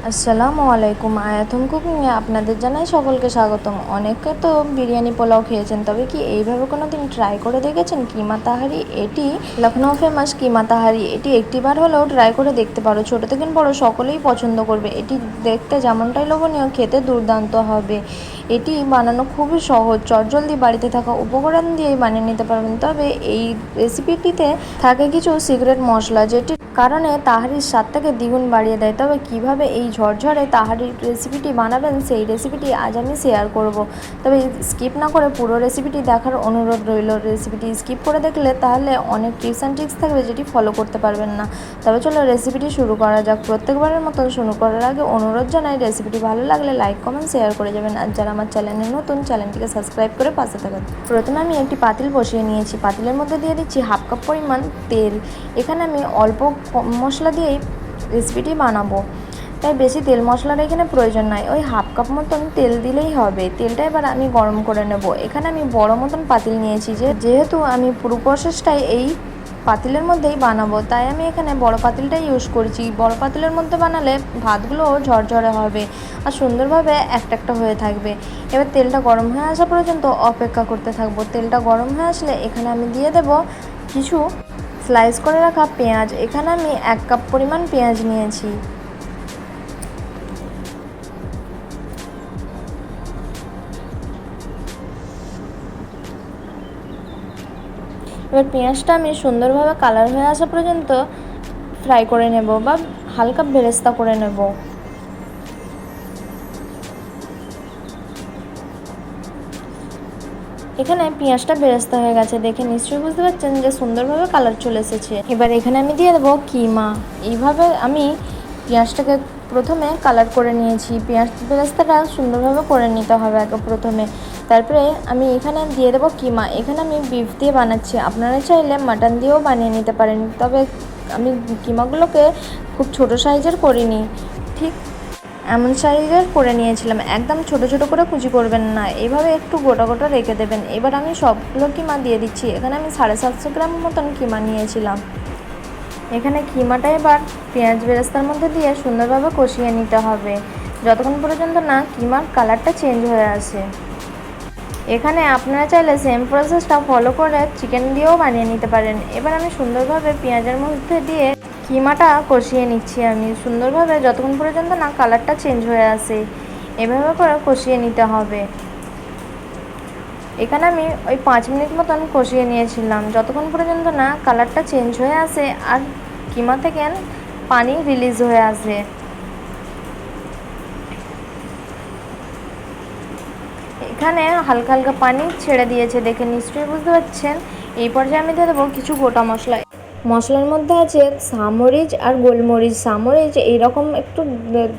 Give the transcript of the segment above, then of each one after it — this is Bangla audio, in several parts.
আসসালামু আলাইকুম। আয়াতুম কুকিংয়ে আপনাদের জানাই সকলকে স্বাগতম। অনেকে তো বিরিয়ানি পোলাও খেয়েছেন, তবে কি এইভাবে কোনো দিন ট্রাই করে দেখেছেন কিমা তাহারি? এটি লখনৌ ফেমাস কিমা তাহারি। এটি একটিবার হলেও ট্রাই করে দেখতে পারো। ছোটো থেকে বড় সকলেই পছন্দ করবে। এটি দেখতে যেমনটাই লোভনীয়, খেতে দুর্দান্ত হবে। এটি বানানো খুবই সহজ, চটজলদি বাড়িতে থাকা উপকরণ দিয়েই বানিয়ে নিতে পারবেন। তবে এই রেসিপিটিতে থাকে কিছু সিক্রেট মশলা, যেটি কারণে তাহারির স্বাদটাকে দ্বিগুণ বাড়িয়ে দেয়। তবে কিভাবে এই ঝরঝরে তাহারির রেসিপিটি বানাবেন, সেই রেসিপিটি আজ আমি শেয়ার করব। তবে স্কিপ না করে পুরো রেসিপিটি দেখার অনুরোধ রইল। রেসিপিটি স্কিপ করে দেখলে তাহলে অনেক টিপস অ্যান্ড ট্রিক্স থাকবে যেটি ফলো করতে পারবেন না। তবে চলো রেসিপিটি শুরু করা যাক। প্রত্যেকবারের মতন শুরু করার আগে অনুরোধ জানাই, রেসিপিটি ভালো লাগলে লাইক কমেন্ট শেয়ার করে যাবেন। আর যারা আমার চ্যানেলে নতুন, চ্যানেলটিকে সাবস্ক্রাইব করে পাশে থাকবেন। প্রথমে আমি একটি পাতিল বসিয়ে নিয়েছি। পাতিলের মধ্যে দিয়ে দিচ্ছি হাফ কাপ পরিমাণ তেল। এখানে আমি অল্প মশলা দিয়েই রেসিপিটি বানাবো, তাই বেশি তেল মশলার এখানে প্রয়োজন নাই। ওই হাফ কাপ মতন তেল দিলেই হবে। তেলটা এবার আমি গরম করে নেব। এখানে আমি বড় মতন পাতিল নিয়েছি, যেহেতু আমি পুরো প্রসেসটাই এই পাতিলের মধ্যেই বানাবো, তাই আমি এখানে বড় পাতিলটাই ইউজ করছি। বড় পাতিলের মধ্যে বানালে ভাতগুলোও ঝরঝরে হবে আর সুন্দরভাবে একটা একটা হয়ে থাকবে। এবার তেলটা গরম হয়ে আসা পর্যন্ত অপেক্ষা করতে থাকবো। তেলটা গরম হয়ে আসলে এখানে আমি দিয়ে দেব কিছু স্লাইস করে রাখা পেঁয়াজ। এখানে আমি 1 কাপ পরিমাণ পেঁয়াজ নিয়েছি। এবার পেঁয়াজটা আমি সুন্দরভাবে কালার হয়ে আসা পর্যন্ত ফ্রাই করে নেব বা হালকা বেরেস্তা করে নেব। এখানে পেঁয়াজটা বেরেস্তা হয়ে গেছে, দেখে নিশ্চয়ই বুঝতে পারছেন যে সুন্দরভাবে কালার চলে এসেছে। এবার এখানে আমি দিয়ে দেবো কিমা। এইভাবে আমি পেঁয়াজটাকে প্রথমে কালার করে নিয়েছি। পেঁয়াজ বেরেস্তাটা সুন্দরভাবে করে নিতে হবে আগে প্রথমে। তারপরে আমি এখানে দিয়ে দেবো কিমা। এখানে আমি বিফ দিয়ে বানাচ্ছি, আপনারা চাইলে মাটন দিয়েও বানিয়ে নিতে পারেন। তবে আমি কিমাগুলোকে খুব ছোট সাইজের করিনি, ঠিক এমন সাইজের করে নিয়েছিলাম। একদম ছোট ছোট করে কুচি করবেন না, এইভাবে একটু গোটা গোটা রেখে দেবেন। এবার আমি সবগুলো কিমা দিয়ে দিচ্ছি। এখানে আমি 750 গ্রাম মতন কিমা নিয়েছিলাম। এখানে কিমাটা এবার পেঁয়াজ বেরেস্তার মধ্যে দিয়ে সুন্দরভাবে কষিয়ে নিতে হবে, যতক্ষণ পর্যন্ত না কিমার কালারটা চেঞ্জ হয়ে আসে। এখানে আপনারা চাইলে সেম প্রসেসটা ফলো করে চিকেন দিয়েও বানিয়ে নিতে পারেন। এবার আমি সুন্দরভাবে পেঁয়াজের মধ্যে দিয়ে কিমাটা কষিয়ে নিচ্ছি আমি সুন্দরভাবে, যতক্ষণ পর্যন্ত না কালারটা চেঞ্জ হয়ে আসে। এভাবে করে কষিয়ে নিতে হবে। এখানে আমি ওই 5 মিনিট মতন কষিয়ে নিয়েছিলাম, যতক্ষণ পর্যন্ত না কালারটা চেঞ্জ হয়ে আসে আর কিমা থেকে পানি রিলিজ হয়ে আসে। এখানে হালকা হালকা পানি ছেড়ে দিয়েছে, দেখে নিশ্চয়ই বুঝতে পারছেন। এই পর্যায়ে আমি দিয়ে দেবো কিছু গোটা মশলা। মশলার মধ্যে আছে সামরিচ আর গোলমরিচ। সামরিচ এইরকম একটু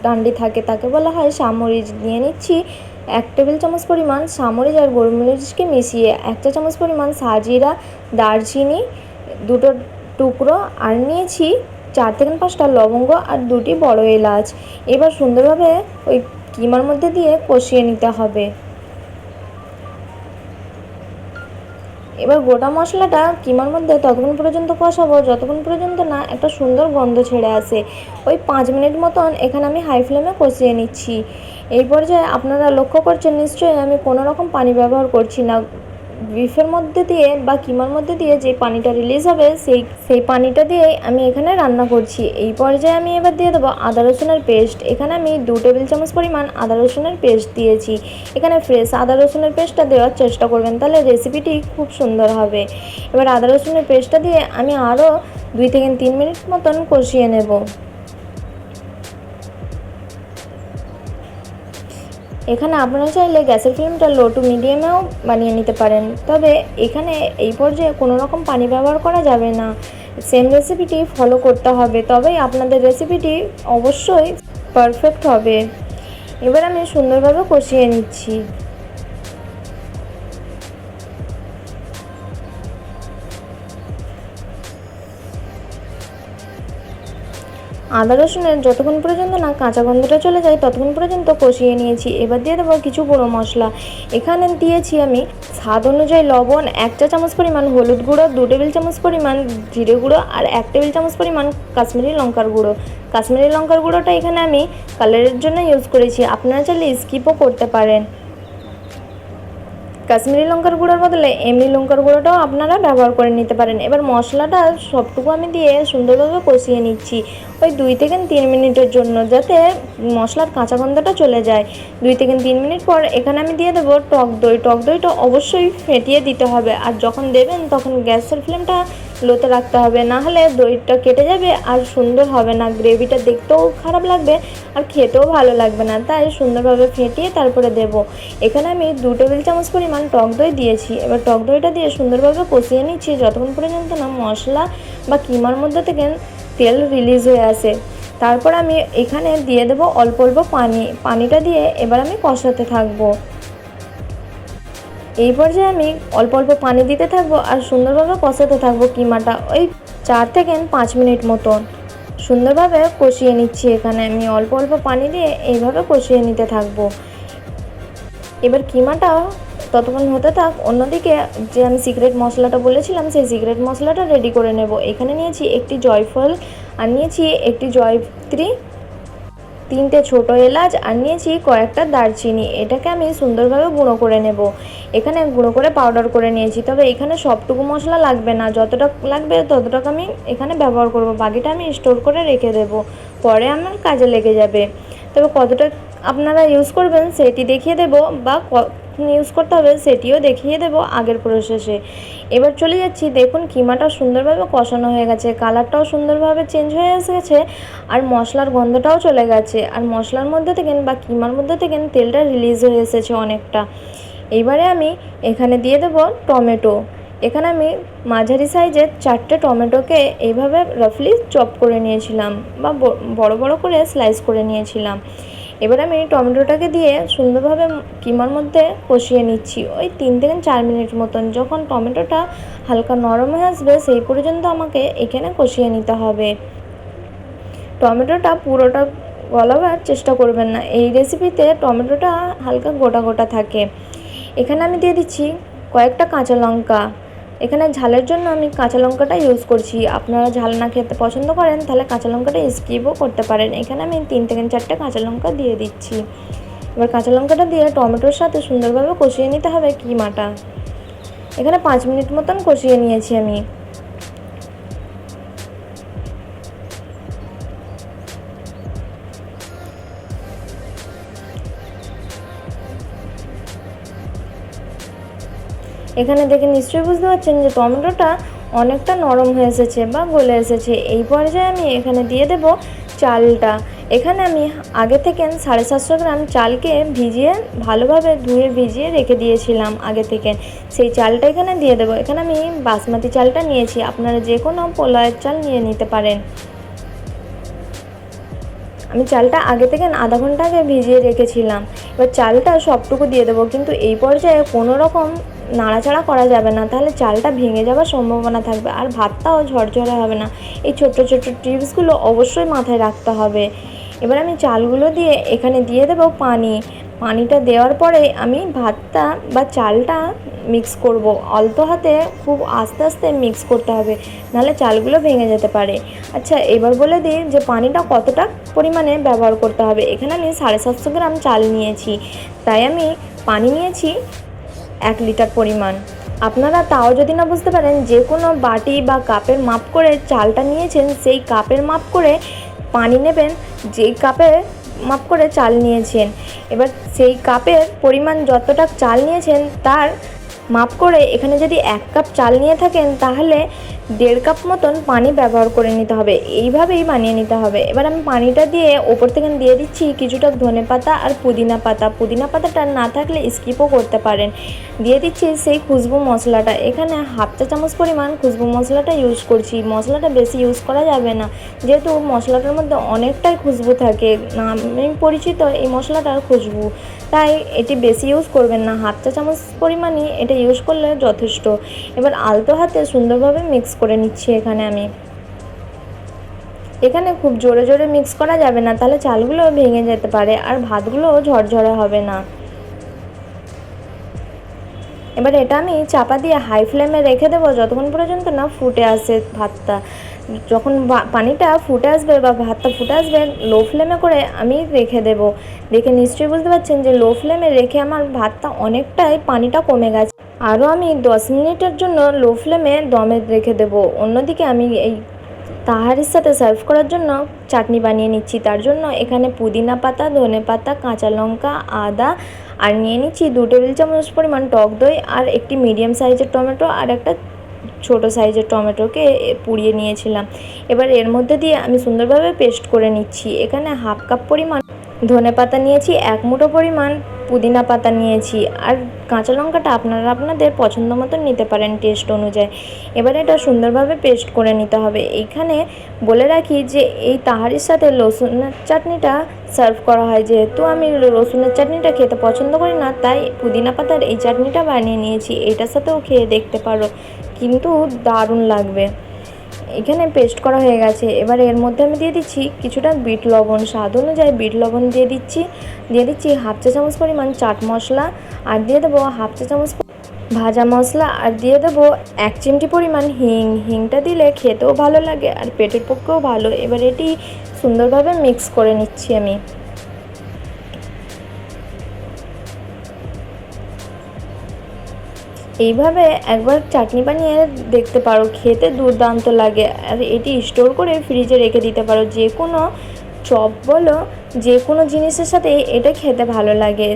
ডান্ডি থাকে, তাকে বলা হয় সামরিচ। নিয়ে নিচ্ছি 1 টেবিল চামচ পরিমাণ সামরিচ আর গোলমরিচকে মিশিয়ে, 1 চা চামচ পরিমাণ সাজিরা, দারচিনি 2টো টুকরো, আর নিয়েছি 4 থেকে 5টা লবঙ্গ আর 2টি বড় এলাচ। এবার সুন্দরভাবে ওই কিমার মধ্যে দিয়ে কষিয়ে নিতে হবে। এবার গোটা মশলাটা কিমার মধ্যে ততক্ষণ পর্যন্ত কষাবো যতক্ষণ পর্যন্ত না একটা সুন্দর গন্ধ ছেড়ে আসে। ওই 5 মিনিট মতন এখানে আমি হাই ফ্লেমে কষিয়ে নিচ্ছি। এই পর্যায়ে আপনারা লক্ষ্য করছেন নিশ্চয়ই আমি কোনো রকম পানি ব্যবহার করছি না। বিফের মধ্যে দিয়ে বা কিমার মধ্যে দিয়ে যে পানিটা রিলিজ হবে সেই পানিটা দিয়েই আমি এখানে রান্না করছি। এই পর্যায়ে আমি এবার দিয়ে দেবো আদা রসুনের পেস্ট। এখানে আমি 2 টেবিল চামচ পরিমাণ আদা রসুনের পেস্ট দিয়েছি। এখানে ফ্রেশ আদা রসুনের পেস্টটা দেওয়ার চেষ্টা করবেন, তাহলে রেসিপিটি খুব সুন্দর হবে। এবার আদা রসুনের পেস্টটা দিয়ে আমি আরও 2 থেকে 3 মিনিট মতন কষিয়ে নেব। এখানে আপনারা চাইলে গ্যাসের ফ্লেমটা লো টু মিডিয়ামেও বানিয়ে নিতে পারেন। তবে এখানে এই পর্যায়ে কোনো রকম পানি ব্যবহার করা যাবে না, সেম রেসিপিটি ফলো করতে হবে, তবেই আপনাদের রেসিপিটি অবশ্যই পারফেক্ট হবে। এবার আমি সুন্দরভাবে কষিয়ে নিচ্ছি। আদা রসুনের যতক্ষণ পর্যন্ত না কাঁচা গন্ধটা চলে যায় ততক্ষণ পর্যন্ত কষিয়ে নিয়েছি। এবার দিয়ে দেবো কিছু গুঁড়ো মশলা। এখানে দিয়েছি আমি স্বাদ অনুযায়ী লবণ, 1 চা চামচ পরিমাণ হলুদ গুঁড়ো, 2 টেবিল চামচ পরিমাণ জিরে গুঁড়ো আর 1 টেবিল চামচ পরিমাণ কাশ্মীরি লঙ্কার গুঁড়ো। কাশ্মীরি লঙ্কার গুঁড়োটা এখানে আমি কালারের জন্য ইউজ করেছি, আপনারা চাইলে স্কিপও করতে পারেন। কাশ্মীরি লঙ্কার গুঁড়োর বদলে এমনি লঙ্কার গুঁড়োটাও আপনারা ব্যবহার করে নিতে পারেন। এবার মশলাটা সবটুকু আমি দিয়ে সুন্দরভাবে কষিয়ে নিচ্ছি ওই 2 থেকে 3 মিনিটের জন্য, যাতে মশলার কাঁচা গন্ধটা চলে যায়। 2 থেকে 3 মিনিট পর এখানে আমি দিয়ে দেবো টক দই। টক দইটা অবশ্যই ফেটিয়ে দিতে হবে, আর যখন দেবেন তখন গ্যাসের ফ্লেমটা লোতে রাখতে হবে, না হলে দইটা কেটে যাবে আর সুন্দর হবে না, গ্রেভিটা দেখতেও খারাপ লাগবে আর খেতেও ভালো লাগবে না। তাই সুন্দরভাবে ফেটিয়ে তারপরে দেব। এখানে আমি 2 টেবিল চামচ পরিমাণ টক দই দিয়েছি। এবার টক দইটা দিয়ে সুন্দরভাবে কষিয়ে নিচ্ছি যতক্ষণ পর্যন্ত না মশলা বা কিমার মধ্যে থেকে তেল রিলিজ হয়ে আসে। তারপর আমি এখানে দিয়ে দেব অল্প অল্প পানিটা দিয়ে এবার আমি কষাতে থাকবো। এই পর্যায়ে আমি অল্প অল্প পানি দিতে থাকবো আর সুন্দরভাবে কষাতে থাকবো কিমাটা ওই 4 থেকে 5 মিনিট মতন সুন্দরভাবে কষিয়ে নিচ্ছি। এখানে আমি অল্প অল্প পানি দিয়ে এইভাবে কষিয়ে নিতে থাকবো। এবার কিমাটা ততক্ষণ হতে থাক, অন্যদিকে যে আমি সিক্রেট মশলাটা বলেছিলাম সেই সিক্রেট মশলাটা রেডি করে নেব। এখানে নিয়েছি একটি জয়ফল আর নিয়েছি একটি জয়ত্রী, 3টে ছোটো এলাচ আর নিয়েছি কয়েকটা দারচিনি। এটাকে আমি সুন্দরভাবে গুঁড়ো করে নেব। এখানে গুঁড়ো করে পাউডার করে নিয়েছি, তবে এখানে সবটুকু মশলা লাগবে না, যতটা লাগবে ততটুকু আমি এখানে ব্যবহার করব, বাকিটা আমি স্টোর করে রেখে দেব, পরে আমার কাজে লেগে যাবে। তবে কতটা আপনারা ইউজ করবেন সেটি দেখিয়ে দেব, বা ইউজ করতে হবে সেটিও দেখিয়ে দেব আগের প্রসেসে। এবার চলে যাচ্ছি, দেখুন কিমাটা সুন্দরভাবে কষানো হয়ে গেছে, কালারটাও সুন্দরভাবে চেঞ্জ হয়ে এসেছে আর মশলার গন্ধটাও চলে গেছে, আর মশলার মধ্যে থেকে বা কিমার মধ্যে থেকে তেলটা রিলিজ হয়ে এসেছে অনেকটা। এইবারে আমি এখানে দিয়ে দেব টমেটো। এখানে আমি মাঝারি সাইজের 4টে টমেটোকে এইভাবে রাফলি চপ করে নিয়েছিলাম বা বড় বড় করে স্লাইস করে নিয়েছিলাম। এবার আমি টমেটোটাকে দিয়ে সুন্দরভাবে কিমার মধ্যে কষিয়ে নিচ্ছি ওই 3 থেকে 4 মিনিট মতন। যখন টমেটোটা হালকা নরম হয়ে আসবে সেই পর্যন্ত আমাকে এখানে কষিয়ে নিতে হবে। টমেটোটা পুরোটা গলাবার চেষ্টা করবেন না, এই রেসিপিতে টমেটোটা হালকা গোটা গোটা থাকে। এখানে আমি দিয়ে দিচ্ছি কয়েকটা কাঁচা লঙ্কা। এখানে ঝালের জন্য আমি কাঁচা লঙ্কাটা ইউজ করছি, আপনারা ঝাল না খেতে পছন্দ করেন তাহলে কাঁচা লঙ্কাটা স্কিপও করতে পারেন। এখানে আমি 3 থেকে 4টে কাঁচা লঙ্কা দিয়ে দিচ্ছি। এবার কাঁচা লঙ্কাটা দিয়ে টমেটোর সাথে সুন্দরভাবে কষিয়ে নিতে হবে কিমাটা। এখানে 5 মিনিট মতন কষিয়ে নিয়েছি আমি। এখানে দেখে নিশ্চয়ই বুঝতে পারছেন যে টমেটোটা অনেকটা নরম হয়ে এসেছে বা গলে এসেছে। এই পর্যায়ে আমি এখানে দিয়ে দেব চালটা। এখানে আমি আগে থেকে 750 গ্রাম চালকে ভালোভাবে ধুয়ে ভিজিয়ে রেখে দিয়েছিলাম আগে থেকে, সেই চালটা এখানে দিয়ে দেবো। এখানে আমি বাসমতি চালটা নিয়েছি, আপনারা যে কোনো পোলাওয়ের চাল নিয়ে নিতে পারেন। আমি চালটা আগে থেকে আধা ঘন্টা আগে ভিজিয়ে রেখেছিলাম। এবার চালটা সবটুকু দিয়ে দেবো, কিন্তু এই পর্যায়ে কোনো রকম নাড়াচাড়া করা যাবে না, তাহলে চালটা ভেঙে যাওয়ার সম্ভাবনা থাকবে আর ভাতটাও ঝরঝরে হবে না। এই ছোট্ট ছোট্ট টিপসগুলো অবশ্যই মাথায় রাখতে হবে। এবার আমি চালগুলো দিয়ে এখানে দিয়ে দেবো পানিটা দেওয়ার পরে আমি ভাতটা বা চালটা মিক্স করব। অল্প হাতে খুব আস্তে আস্তে মিক্স করতে হবে, নাহলে চালগুলো ভেঙে যেতে পারে। আচ্ছা, এবার বলে দিই যে পানিটা কতটা পরিমাণে ব্যবহার করতে হবে। এখানে আমি 750 গ্রাম চাল নিয়েছি, তাই আমি পানি নিয়েছি 1 লিটার পরিমাণ। আপনারা তাও যদি না বুঝতে পারেন, যে কোনো বাটি বা কাপের মাপ করে চালটা নিয়েছেন সেই কাপের মাপ করে পানি নেবেন, যেই কাপের মাপ করে চাল নিয়েছেন। এবার সেই কাপের পরিমাণ যতটা চাল নিয়েছেন তার মাপ করে এখানে যদি 1 কাপ চাল নিয়ে থাকেন তাহলে 1.5 কাপ মতন পানি ব্যবহার করে নিতে হবে। এইভাবেই বানিয়ে নিতে হবে। এবার আমি পানিটা দিয়ে ওপর থেকে দিয়ে দিচ্ছি কিছুটা ধনেপাতা আর পুদিনা পাতা। পুদিনা পাতাটা না থাকলে স্কিপও করতে পারেন। দিয়ে দিচ্ছি সেই খুশবু মশলাটা। এখানে 1/2 চা চামচ পরিমাণ খুশবু মশলাটা ইউজ করছি। মশলাটা বেশি ইউজ করা যাবে না, যেহেতু মশলাটার মধ্যে অনেকটাই খুশবু থাকে, নামে পরিচিত এই মশলাটার খুশবু, তাই এটি বেশি ইউজ করবেন না। 1/2 চা চামচ পরিমাণই এটা ইউজ করলে যথেষ্ট। এবার আলতো হাতে সুন্দরভাবে মিক্স করে নিচ্ছি এখানে আমি। এখানে খুব জোরে জোরে মিক্স করা যাবে না, তাহলে চালগুলো ভেঙে যেতে পারে আর ভাতগুলোও ঝরঝরে হবে না। এবার এটা আমি চাপা দিয়ে হাই ফ্লেমে রেখে দেবো যতক্ষণ পর্যন্ত না ফুটে আসে ভাতটা। যখন পানিটা ফুটে আসবে বা ভাতটা ফুটে আসবে, লো ফ্লেমে করে আমি রেখে দেব। দেখে নিশ্চয়ই বুঝতে পারছেন যে লো ফ্লেমে রেখে আমার ভাতটা অনেকটাই পানিটা কমে গেছে। আরও আমি 10 মিনিটের জন্য লো ফ্লেমে দমে রেখে দেবো। অন্যদিকে আমি এই তাহারির সাথে সার্ভ করার জন্য চাটনি বানিয়ে নিচ্ছি। তার জন্য এখানে পুদিনা পাতা, ধনে পাতা, কাঁচা লঙ্কা, আদা আর নিয়ে নিচ্ছি 2 টেবিল চামচ পরিমাণ টক দই আর একটি মিডিয়াম সাইজের টমেটো আর একটা ছোটো সাইজের টমেটোকে পুড়িয়ে নিয়েছিলাম। এবার এর মধ্যে দিয়ে আমি সুন্দরভাবে পেস্ট করে নিচ্ছি। এখানে হাফ কাপ পরিমাণ ধনে পাতা নিয়েছি, 1 মুঠো পরিমাণ পুদিনা পাতা নিয়েছি আর কাঁচা লঙ্কাটা আপনারা আপনাদের পছন্দ মতন নিতে পারেন টেস্ট অনুযায়ী। এবার এটা সুন্দরভাবে পেস্ট করে নিতে হবে। এইখানে বলে রাখি যে এই তাহারির সাথে রসুনের চাটনিটা সার্ভ করা হয়। যেহেতু আমি রসুনের চাটনিটা খেতে পছন্দ করি না, তাই পুদিনা পাতার এই চাটনিটা বানিয়ে নিয়েছি। এটার সাথেও খেয়ে দেখতে পারো, কিন্তু দারুণ লাগবে। এখানে পেস্ট করা হয়ে গেছে। এবার এর মধ্যে আমি দিয়ে দিচ্ছি কিছুটা বিট লবণ, স্বাদ অনুযায়ী বিট লবণ দিয়ে দিচ্ছি হাফ চা চামচ পরিমাণ চাট মশলা আর দিয়ে দেবো হাফ চা চামচ ভাজা মশলা আর দিয়ে দেবো 1 চিমটি পরিমাণ হিংটা দিলে খেতেও ভালো লাগে আর পেটের পক্ষেও ভালো। এবার এটি সুন্দরভাবে মিক্স করে নিচ্ছি আমি। এইভাবে একবার চাটনি বানিয়ে দেখতে পারো, খেতে দুর্দান্ত লাগে। আর এটি স্টোর করে ফ্রিজে রেখে দিতে পারো, যে কোনো চপ বলো যে কোনো জিনিসের সাথে এটা খেতে ভালো লাগে,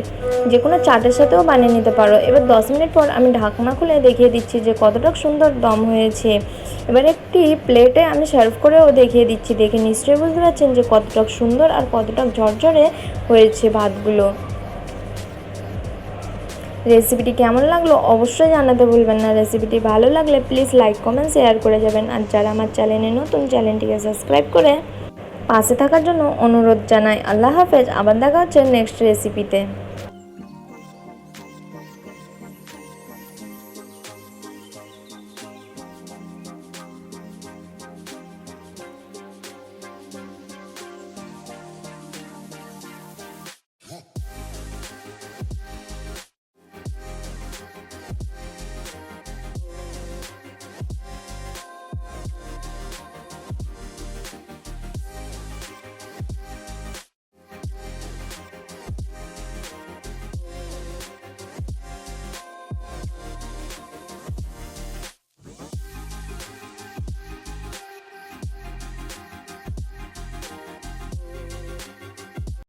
যে কোনো চাটের সাথেও বানিয়ে নিতে পারো। এবার 10 মিনিট পর আমি ঢাকনা খুলে দেখিয়ে দিচ্ছি যে কতটা সুন্দর দম হয়েছে। এবার একটি প্লেটে আমি সার্ভ করেও দেখিয়ে দিচ্ছি। দেখে নিশ্চয়ই বুঝতে পারছেন যে কতটা সুন্দর আর কতটা ঝরঝরে হয়েছে ভাতগুলো। রেসিপিটি কেমন লাগলো অবশ্যই জানাতে ভুলবেন না। রেসিপিটি ভালো লাগলে প্লিজ লাইক কমেন্ট শেয়ার করে যাবেন। আর যারা আমার চ্যানেলে নতুন, চ্যানেলটিকে সাবস্ক্রাইব করে পাশে থাকার জন্য অনুরোধ জানাই। আল্লাহ হাফেজ। আবার দেখা হচ্ছে নেক্সট রেসিপিতে।